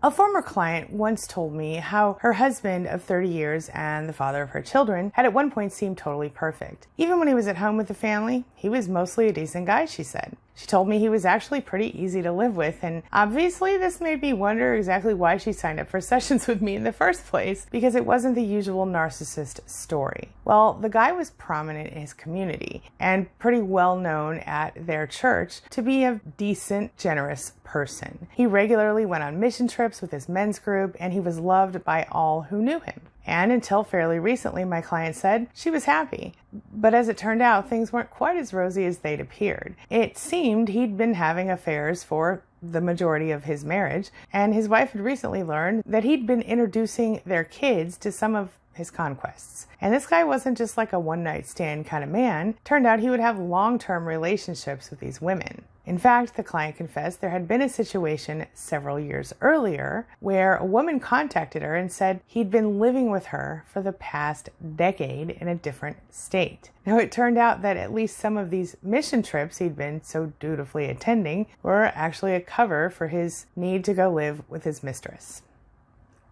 A former client once told me how her husband of 30 years and the father of her children had at one point seemed totally perfect. Even when he was at home with the family, he was mostly a decent guy, she said. She told me he was actually pretty easy to live with, and obviously this made me wonder exactly why she signed up for sessions with me in the first place, because it wasn't the usual narcissist story. Well, the guy was prominent in his community and pretty well known at their church to be a decent, generous person. He regularly went on mission trips with his men's group, and he was loved by all who knew him. And until fairly recently, my client said she was happy. But as it turned out, things weren't quite as rosy as they'd appeared. It seemed he'd been having affairs for the majority of his marriage, and his wife had recently learned that he'd been introducing their kids to some of his conquests. And this guy wasn't just like a one-night stand kind of man. Turned out he would have long-term relationships with these women. In fact, the client confessed there had been a situation several years earlier where a woman contacted her and said he'd been living with her for the past decade in a different state. Now, it turned out that at least some of these mission trips he'd been so dutifully attending were actually a cover for his need to go live with his mistress.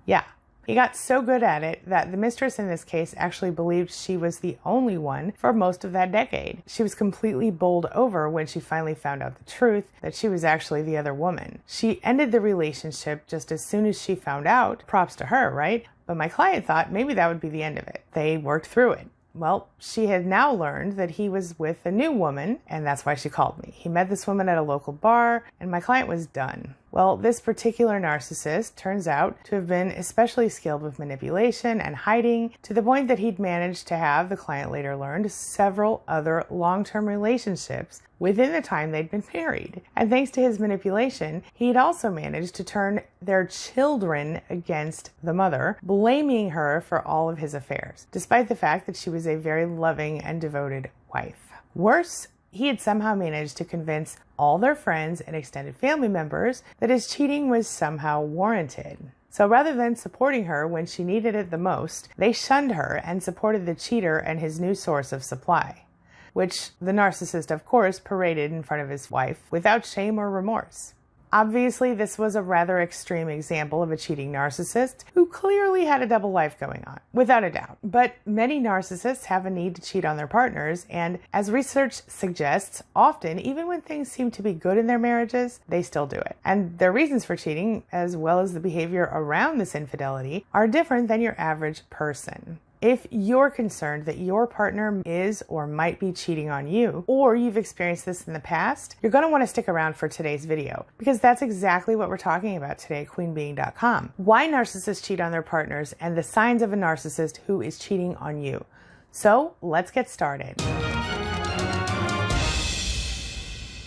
Yeah. He got so good at it that the mistress in this case actually believed she was the only one for most of that decade. She was completely bowled over when she finally found out the truth that she was actually the other woman. She ended the relationship just as soon as she found out. Props to her, right? But my client thought maybe that would be the end of it. They worked through it. Well, she had now learned that he was with a new woman, and that's why she called me. He met this woman at a local bar, and my client was done. Well, this particular narcissist turns out to have been especially skilled with manipulation and hiding, to the point that he'd managed to have, the client later learned, several other long-term relationships within the time they'd been married. And thanks to his manipulation, he'd also managed to turn their children against the mother, blaming her for all of his affairs, despite the fact that she was a very loving and devoted wife. Worse, he had somehow managed to convince all their friends and extended family members that his cheating was somehow warranted. So rather than supporting her when she needed it the most, they shunned her and supported the cheater and his new source of supply, which the narcissist, of course, paraded in front of his wife without shame or remorse. Obviously, this was a rather extreme example of a cheating narcissist who clearly had a double life going on, without a doubt. But many narcissists have a need to cheat on their partners, and as research suggests, often, even when things seem to be good in their marriages, they still do it. And their reasons for cheating, as well as the behavior around this infidelity, are different than your average person. If you're concerned that your partner is or might be cheating on you, or you've experienced this in the past, you're going to want to stick around for today's video, because that's exactly what we're talking about today at queenbeing.com. Why narcissists cheat on their partners and the signs of a narcissist who is cheating on you. So let's get started.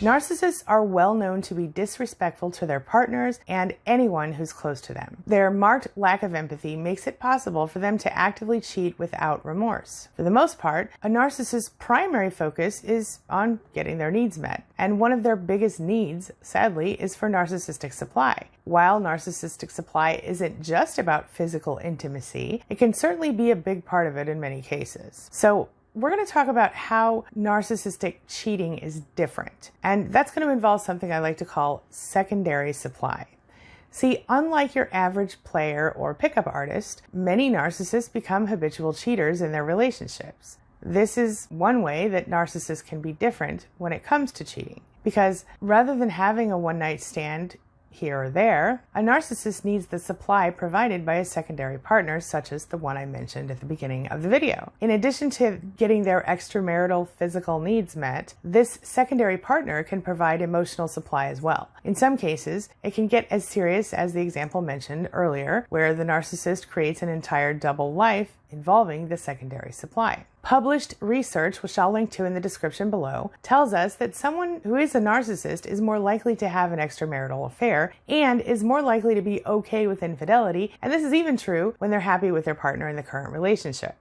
Narcissists are well known to be disrespectful to their partners and anyone who's close to them. Their marked lack of empathy makes it possible for them to actively cheat without remorse. For the most part, a narcissist's primary focus is on getting their needs met. And one of their biggest needs, sadly, is for narcissistic supply. While narcissistic supply isn't just about physical intimacy, it can certainly be a big part of it in many cases. So, we're going to talk about how narcissistic cheating is different. And that's going to involve something I like to call secondary supply. See, unlike your average player or pickup artist, many narcissists become habitual cheaters in their relationships. This is one way that narcissists can be different when it comes to cheating. Because rather than having a one-night stand here or there, a narcissist needs the supply provided by a secondary partner, such as the one I mentioned at the beginning of the video. In addition to getting their extramarital physical needs met, this secondary partner can provide emotional supply as well. In some cases, it can get as serious as the example mentioned earlier, where the narcissist creates an entire double life involving the secondary supply. Published research, which I'll link to in the description below, tells us that someone who is a narcissist is more likely to have an extramarital affair and is more likely to be okay with infidelity, and this is even true when they're happy with their partner in the current relationship.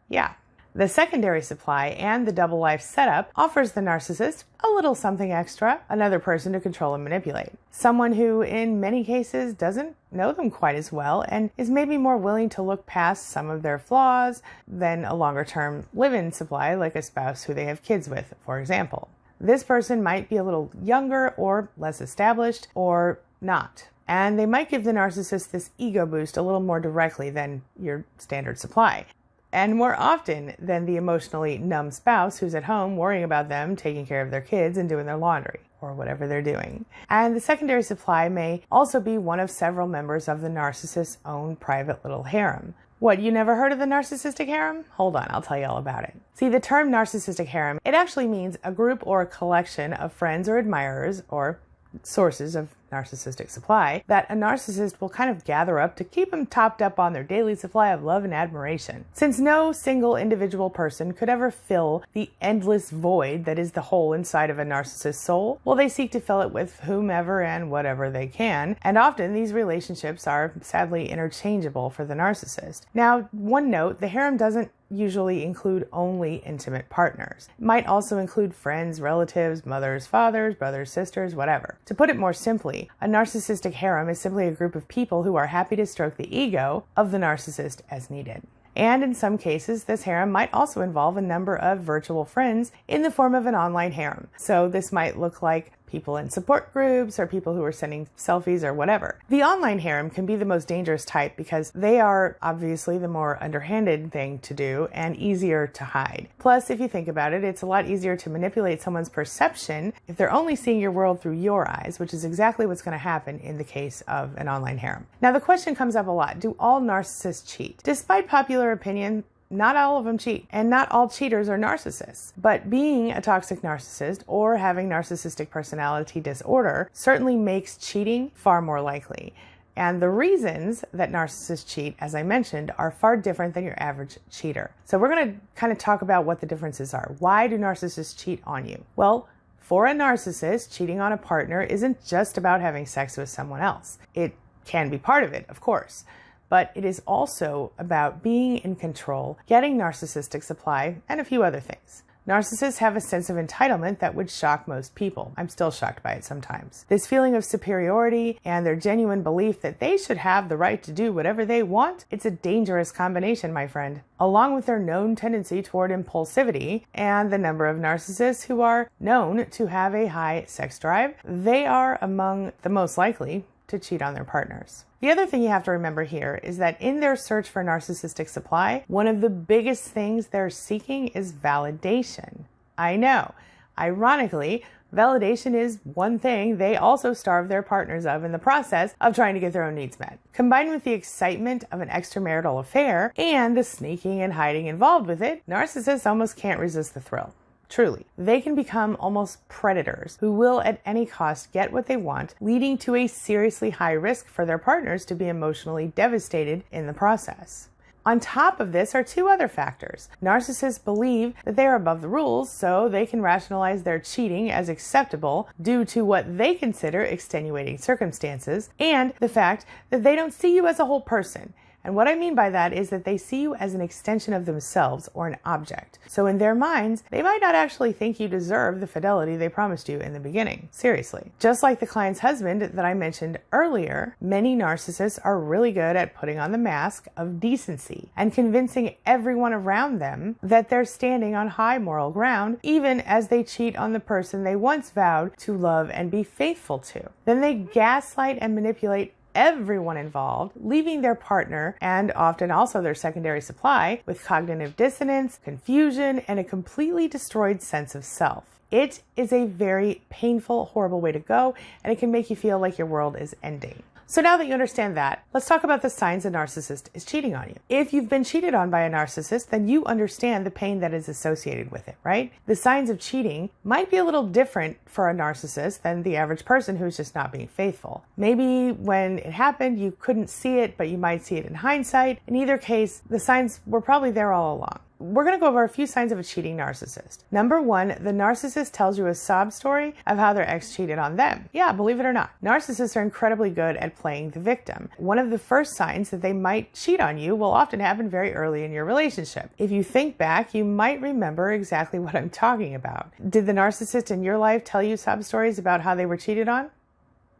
Yeah. The secondary supply and the double life setup offers the narcissist a little something extra, another person to control and manipulate. Someone who, in many cases, doesn't know them quite as well and is maybe more willing to look past some of their flaws than a longer-term live-in supply like a spouse who they have kids with, for example. This person might be a little younger or less established or not. and they might give the narcissist this ego boost a little more directly than your standard supply, and more often than the emotionally numb spouse who's at home worrying about them, taking care of their kids, and doing their laundry, or whatever they're doing. And the secondary supply may also be one of several members of the narcissist's own private little harem. What, you never heard of the narcissistic harem? Hold on, I'll tell you all about it. See, the term narcissistic harem, it actually means a group or a collection of friends or admirers or sources of narcissistic supply that a narcissist will kind of gather up to keep them topped up on their daily supply of love and admiration. Since no single individual person could ever fill the endless void that is the hole inside of a narcissist's soul, well, they seek to fill it with whomever and whatever they can, and often these relationships are sadly interchangeable for the narcissist. Now, one note, the harem doesn't usually include only intimate partners. It might also include friends, relatives, mothers, fathers, brothers, sisters, whatever. To put it more simply, a narcissistic harem is simply a group of people who are happy to stroke the ego of the narcissist as needed. And in some cases, this harem might also involve a number of virtual friends in the form of an online harem. So this might look like people in support groups or people who are sending selfies or whatever. The online harem can be the most dangerous type because they are obviously the more underhanded thing to do and easier to hide. Plus, if you think about it, it's a lot easier to manipulate someone's perception if they're only seeing your world through your eyes, which is exactly what's going to happen in the case of an online harem. Now, the question comes up a lot: do all narcissists cheat? Despite popular opinion, not all of them cheat, and not all cheaters are narcissists. But being a toxic narcissist or having narcissistic personality disorder certainly makes cheating far more likely. And the reasons that narcissists cheat, as I mentioned, are far different than your average cheater. So we're going to kind of talk about what the differences are. Why do narcissists cheat on you? Well, for a narcissist, cheating on a partner isn't just about having sex with someone else. It can be part of it, of course. But it is also about being in control, getting narcissistic supply, and a few other things. Narcissists have a sense of entitlement that would shock most people. I'm still shocked by it sometimes. This feeling of superiority and their genuine belief that they should have the right to do whatever they want, it's a dangerous combination, my friend. Along with their known tendency toward impulsivity and the number of narcissists who are known to have a high sex drive, they are among the most likely to cheat on their partners. The other thing you have to remember here is that in their search for narcissistic supply, one of the biggest things they're seeking is validation. I know. Ironically, validation is one thing they also starve their partners of in the process of trying to get their own needs met. Combined with the excitement of an extramarital affair and the sneaking and hiding involved with it, narcissists almost can't resist the thrill. Truly, they can become almost predators who will at any cost get what they want, leading to a seriously high risk for their partners to be emotionally devastated in the process. On top of this are two other factors. Narcissists believe that they are above the rules, so they can rationalize their cheating as acceptable due to what they consider extenuating circumstances, and the fact that they don't see you as a whole person. And what I mean by that is that they see you as an extension of themselves or an object. So in their minds, they might not actually think you deserve the fidelity they promised you in the beginning. Seriously. Just like the client's husband that I mentioned earlier, many narcissists are really good at putting on the mask of decency and convincing everyone around them that they're standing on high moral ground, even as they cheat on the person they once vowed to love and be faithful to. Then they gaslight and manipulate everyone involved, leaving their partner and often also their secondary supply with cognitive dissonance, confusion, and a completely destroyed sense of self. It is a very painful, horrible way to go, and it can make you feel like your world is ending. So now that you understand that, let's talk about the signs a narcissist is cheating on you. If you've been cheated on by a narcissist, then you understand the pain that is associated with it, right? The signs of cheating might be a little different for a narcissist than the average person who's just not being faithful. Maybe when it happened, you couldn't see it, but you might see it in hindsight. In either case, the signs were probably there all along. We're going to go over a few signs of a cheating narcissist. Number one, the narcissist tells you a sob story of how their ex cheated on them. Yeah, believe it or not, narcissists are incredibly good at playing the victim. One of the first signs that they might cheat on you will often happen very early in your relationship. If you think back, you might remember exactly what I'm talking about. Did the narcissist in your life tell you sob stories about how they were cheated on?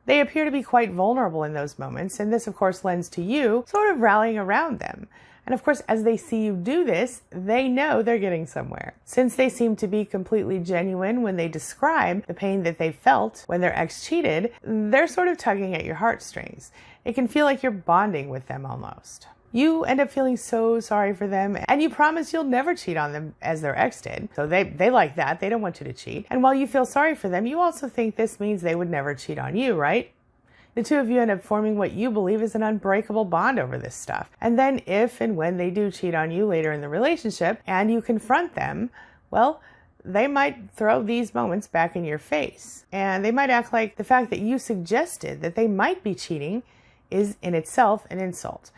They appear to be quite vulnerable in those moments, and this of course lends to you sort of rallying around them. And of course, as they see you do this, they know they're getting somewhere. Since they seem to be completely genuine when they describe the pain that they felt when their ex cheated, they're sort of tugging at your heartstrings. It can feel like you're bonding with them almost. You end up feeling so sorry for them, and you promise you'll never cheat on them as their ex did. So they like that. They don't want you to cheat. And while you feel sorry for them, you also think this means they would never cheat on you, right? The two of you end up forming what you believe is an unbreakable bond over this stuff. And then if and when they do cheat on you later in the relationship and you confront them, well, they might throw these moments back in your face. And they might act like the fact that you suggested that they might be cheating is in itself an insult.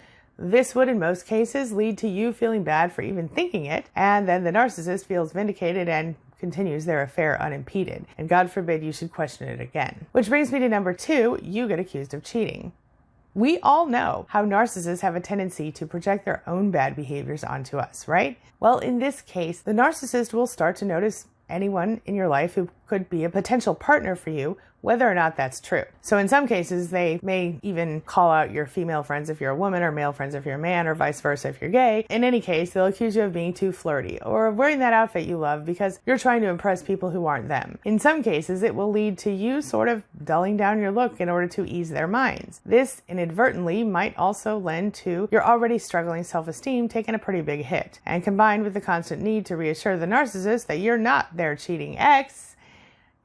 This would, in most cases, lead to you feeling bad for even thinking it, and then the narcissist feels vindicated and continues their affair unimpeded. And God forbid you should question it again. Which brings me to number 2, you get accused of cheating. We all know how narcissists have a tendency to project their own bad behaviors onto us, right? Well, in this case, the narcissist will start to notice anyone in your life who could be a potential partner for you, whether or not that's true. So in some cases, they may even call out your female friends if you're a woman, or male friends if you're a man, or vice versa if you're gay. In any case, they'll accuse you of being too flirty, or of wearing that outfit you love because you're trying to impress people who aren't them. In some cases, it will lead to you sort of dulling down your look in order to ease their minds. This inadvertently might also lend to your already struggling self-esteem taking a pretty big hit. And combined with the constant need to reassure the narcissist that you're not their cheating ex,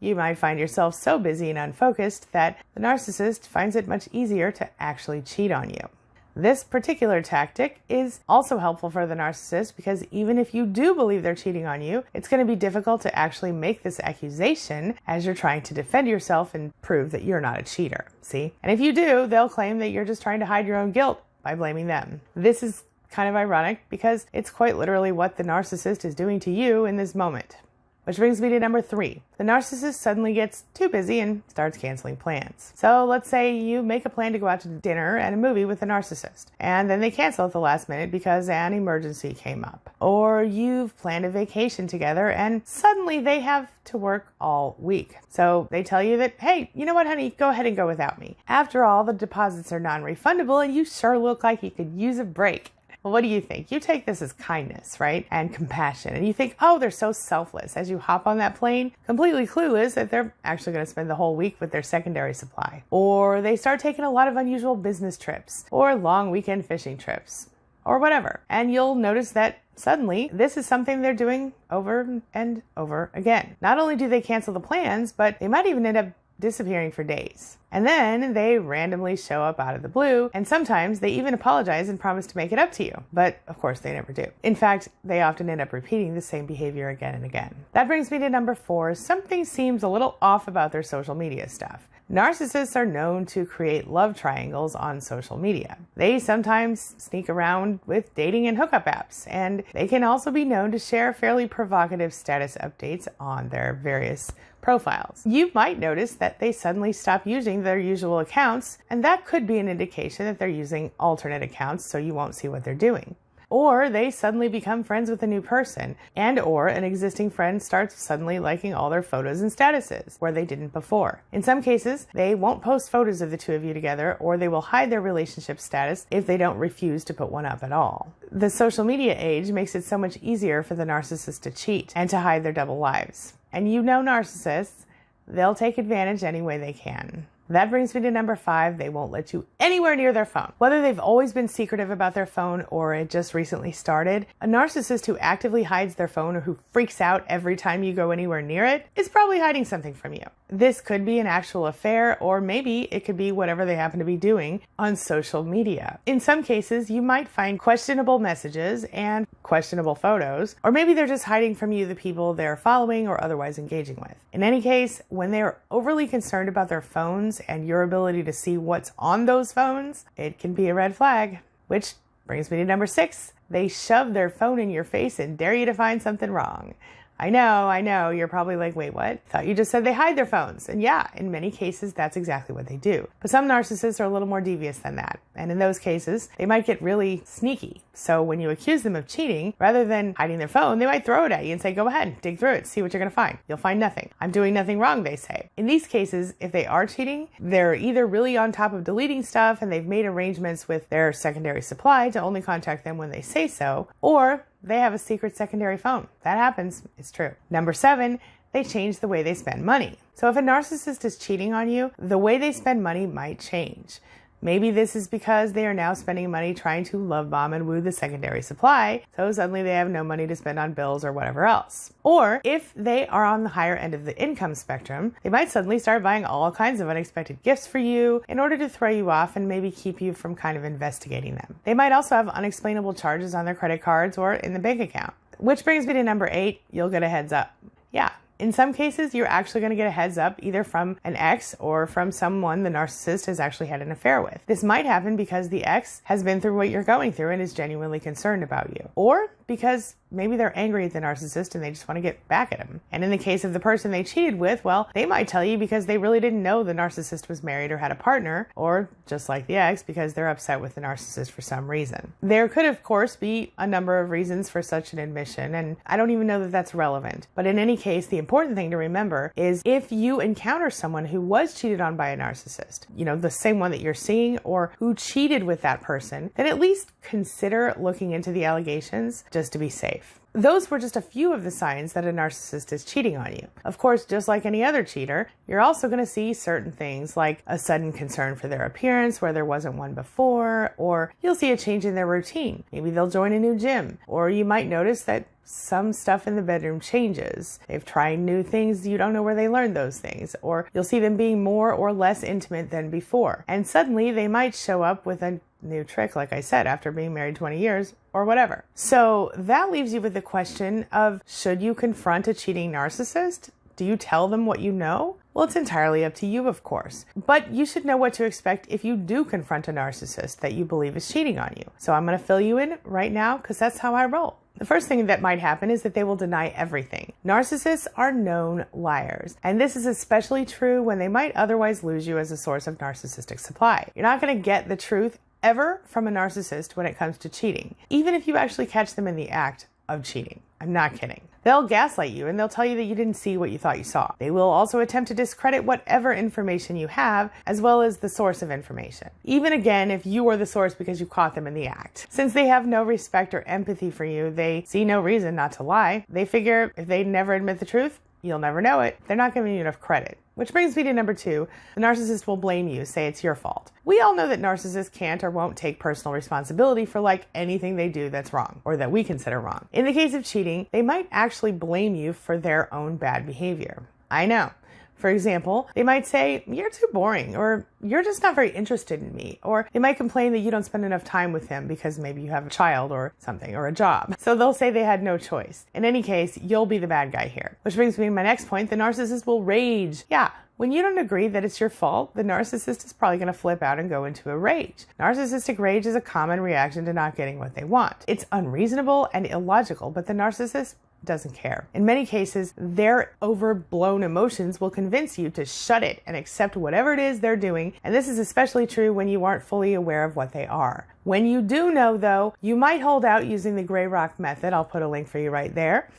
you might find yourself so busy and unfocused that the narcissist finds it much easier to actually cheat on you. This particular tactic is also helpful for the narcissist because even if you do believe they're cheating on you, it's going to be difficult to actually make this accusation as you're trying to defend yourself and prove that you're not a cheater. See? And if you do, they'll claim that you're just trying to hide your own guilt by blaming them. This is kind of ironic because it's quite literally what the narcissist is doing to you in this moment. Which brings me to number 3. The narcissist suddenly gets too busy and starts canceling plans. So let's say you make a plan to go out to dinner and a movie with the narcissist, and then they cancel at the last minute because an emergency came up. Or you've planned a vacation together and suddenly they have to work all week. So they tell you that, hey, you know what, honey, go ahead and go without me. After all, the deposits are non-refundable and you sure look like you could use a break. Well, what do you think? You take this as kindness, right? And compassion. And you think, oh, they're so selfless as you hop on that plane, completely clueless that they're actually going to spend the whole week with their secondary supply. Or they start taking a lot of unusual business trips or long weekend fishing trips or whatever. And you'll notice that suddenly this is something they're doing over and over again. Not only do they cancel the plans, but they might even end up disappearing for days. And then they randomly show up out of the blue, and sometimes they even apologize and promise to make it up to you. But of course they never do. In fact, they often end up repeating the same behavior again and again. That brings me to number 4. Something seems a little off about their social media stuff. Narcissists are known to create love triangles on social media. They sometimes sneak around with dating and hookup apps, and they can also be known to share fairly provocative status updates on their various profiles. You might notice that they suddenly stop using their usual accounts, and that could be an indication that they're using alternate accounts so you won't see what they're doing. Or they suddenly become friends with a new person, and or an existing friend starts suddenly liking all their photos and statuses where they didn't before. In some cases, they won't post photos of the two of you together, or they will hide their relationship status if they don't refuse to put one up at all. The social media age makes it so much easier for the narcissist to cheat and to hide their double lives. And you know narcissists, they'll take advantage any way they can. That brings me to number 5. They won't let you anywhere near their phone. Whether they've always been secretive about their phone or it just recently started, a narcissist who actively hides their phone or who freaks out every time you go anywhere near it is probably hiding something from you. This could be an actual affair, or maybe it could be whatever they happen to be doing on social media. In some cases, you might find questionable messages and questionable photos, or maybe they're just hiding from you the people they're following or otherwise engaging with. In any case, when they're overly concerned about their phones and your ability to see what's on those phones, it can be a red flag. Which brings me to number 6. They shove their phone in your face and dare you to find something wrong. I know. You're probably like, wait, what? Thought you just said they hide their phones. And yeah, in many cases, that's exactly what they do. But some narcissists are a little more devious than that. And in those cases, they might get really sneaky. So when you accuse them of cheating, rather than hiding their phone, they might throw it at you and say, go ahead, dig through it, see what you're going to find. You'll find nothing. I'm doing nothing wrong, they say. In these cases, if they are cheating, they're either really on top of deleting stuff and they've made arrangements with their secondary supply to only contact them when they say so, or they have a secret secondary phone. That happens. It's true. Number 7, they change the way they spend money. So if a narcissist is cheating on you, the way they spend money might change. Maybe this is because they are now spending money trying to love bomb and woo the secondary supply, so suddenly they have no money to spend on bills or whatever else. Or if they are on the higher end of the income spectrum, they might suddenly start buying all kinds of unexpected gifts for you in order to throw you off and maybe keep you from kind of investigating them. They might also have unexplainable charges on their credit cards or in the bank account. Which brings me to number 8, you'll get a heads up. Yeah. In some cases, you're actually going to get a heads up either from an ex or from someone the narcissist has actually had an affair with. This might happen because the ex has been through what you're going through and is genuinely concerned about you. Or because maybe they're angry at the narcissist and they just want to get back at him. And in the case of the person they cheated with, well, they might tell you because they really didn't know the narcissist was married or had a partner, or just like the ex, because they're upset with the narcissist for some reason. There could, of course, be a number of reasons for such an admission, and I don't even know that that's relevant. But in any case, the important thing to remember is if you encounter someone who was cheated on by a narcissist, the same one that you're seeing, or who cheated with that person, then at least consider looking into the allegations just to be safe. Those were just a few of the signs that a narcissist is cheating on you. Of course, just like any other cheater, you're also going to see certain things like a sudden concern for their appearance where there wasn't one before, or you'll see a change in their routine. Maybe they'll join a new gym, or you might notice that some stuff in the bedroom changes. They've tried new things, you don't know where they learned those things, or you'll see them being more or less intimate than before. And suddenly they might show up with a new trick, like I said, after being married 20 years or whatever. So that leaves you with the question of, should you confront a cheating narcissist? Do you tell them what you know? Well, it's entirely up to you, of course. But you should know what to expect if you do confront a narcissist that you believe is cheating on you. So I'm going to fill you in right now because that's how I roll. The first thing that might happen is that they will deny everything. Narcissists are known liars, and this is especially true when they might otherwise lose you as a source of narcissistic supply. You're not going to get the truth ever from a narcissist when it comes to cheating, even if you actually catch them in the act of cheating. I'm not kidding. They'll gaslight you and they'll tell you that you didn't see what you thought you saw. They will also attempt to discredit whatever information you have, as well as the source of information. Even again, if you are the source because you caught them in the act. Since they have no respect or empathy for you, they see no reason not to lie. They figure if they never admit the truth, you'll never know it. They're not giving you enough credit. Which brings me to number 2. The narcissist will blame you, say it's your fault. We all know that narcissists can't or won't take personal responsibility for anything they do that's wrong, or that we consider wrong. In the case of cheating, they might actually blame you for their own bad behavior. I know. For example, they might say, you're too boring, or you're just not very interested in me, or they might complain that you don't spend enough time with them because maybe you have a child or something, or a job. So they'll say they had no choice. In any case, you'll be the bad guy here. Which brings me to my next point, the narcissist will rage. Yeah. When you don't agree that it's your fault, the narcissist is probably going to flip out and go into a rage. Narcissistic rage is a common reaction to not getting what they want. It's unreasonable and illogical, but the narcissist doesn't care. In many cases, their overblown emotions will convince you to shut it and accept whatever it is they're doing, and this is especially true when you aren't fully aware of what they are. When you do know, though, you might hold out using the gray rock method. I'll put a link for you right there.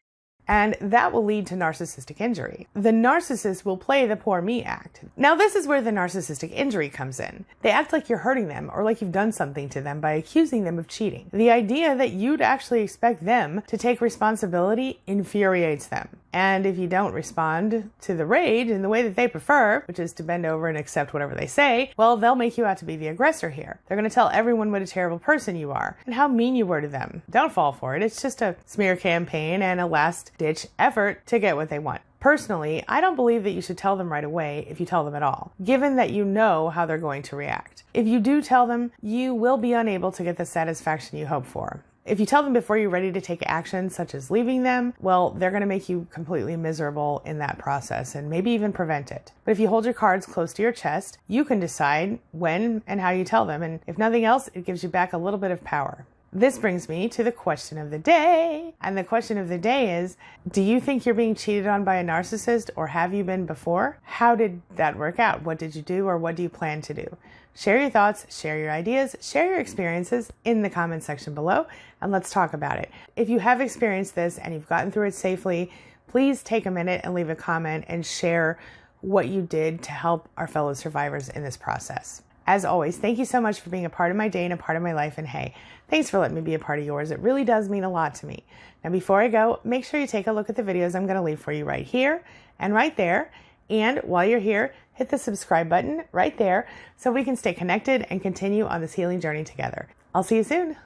And that will lead to narcissistic injury. The narcissist will play the poor me act. Now, this is where the narcissistic injury comes in. They act like you're hurting them or like you've done something to them by accusing them of cheating. The idea that you'd actually expect them to take responsibility infuriates them. And if you don't respond to the rage in the way that they prefer, which is to bend over and accept whatever they say, well, they'll make you out to be the aggressor here. They're going to tell everyone what a terrible person you are and how mean you were to them. Don't fall for it. It's just a smear campaign and a last-ditch effort to get what they want. Personally, I don't believe that you should tell them right away if you tell them at all, given that you know how they're going to react. If you do tell them, you will be unable to get the satisfaction you hope for. If you tell them before you're ready to take action, such as leaving them, well, they're going to make you completely miserable in that process and maybe even prevent it. But if you hold your cards close to your chest, you can decide when and how you tell them. And if nothing else, it gives you back a little bit of power. this brings me to the question of the day. And the question of the day is, do you think you're being cheated on by a narcissist, or have you been before? How did that work out? What did you do, or what do you plan to do? Share your thoughts, share your ideas, share your experiences in the comment section below, and let's talk about it. If you have experienced this and you've gotten through it safely, please take a minute and leave a comment and share what you did to help our fellow survivors in this process. As always, thank you so much for being a part of my day and a part of my life. And hey, thanks for letting me be a part of yours. It really does mean a lot to me. Now, before I go, make sure you take a look at the videos I'm going to leave for you right here and right there. And while you're here, hit the subscribe button right there so we can stay connected and continue on this healing journey together. I'll see you soon.